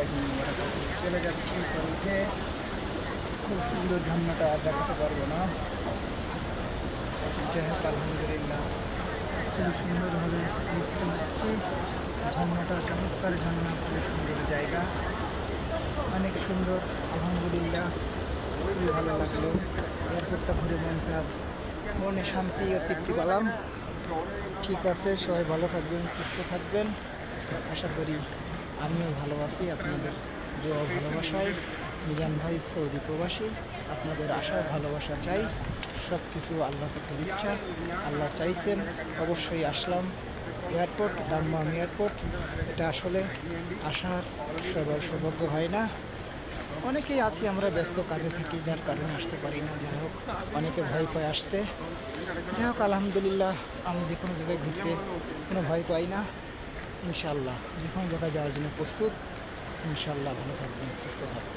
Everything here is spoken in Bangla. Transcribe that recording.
লিল্লাহি ওয়া রাকাতুহু। চলে যাচ্ছি উঠে, খুব সুন্দর ঝর্ণাটা আর দেখাতে পারবো না। যাই হোক আলহামদুলিল্লাহ খুবই সুন্দরভাবে দেখতে পাচ্ছি ঝর্ণাটা, চমৎকার ঝর্ণা, খুবই সুন্দর জায়গা, অনেক সুন্দর। আলহামদুলিল্লাহ খুবই ভালো লাগলো। এয়ারপোর্টটা ঘুরে মনে শান্তি ও তৃপ্তি পেলাম। ঠিক আছে, সবাই ভালো থাকবেন, সুস্থ থাকবেন। আশা করি আমিও ভালো আছি আপনাদের দোয়া ভালোবাসায়। মিজান ভাই সৌদি প্রবাসী, আপনাদের আশা ভালোবাসা চাই। সব কিছু আল্লাহ পাকের ইচ্ছা, আল্লাহ চাইছেন, অবশ্যই আসলাম। এয়ারপোর্ট দাম্মাম এয়ারপোর্ট, এটা আসলে আসার সবার সৌভাগ্য হয় না। অনেকেই আছি আমরা ব্যস্ত কাজে থাকি, যার কারণে আসতে পারি না। যাই হোক, অনেকে ভয় পায় আসতে। যাই হোক আলহামদুলিল্লাহ, আমি যে কোনো জায়গায় ঘুরতে কোনো ভয় পাই না। ইনশাল্লাহ যে কোনো জায়গায় যাওয়ার জন্য প্রস্তুত। ইনশাল্লাহ ভালো থাকবেন, সুস্থ থাকবেন।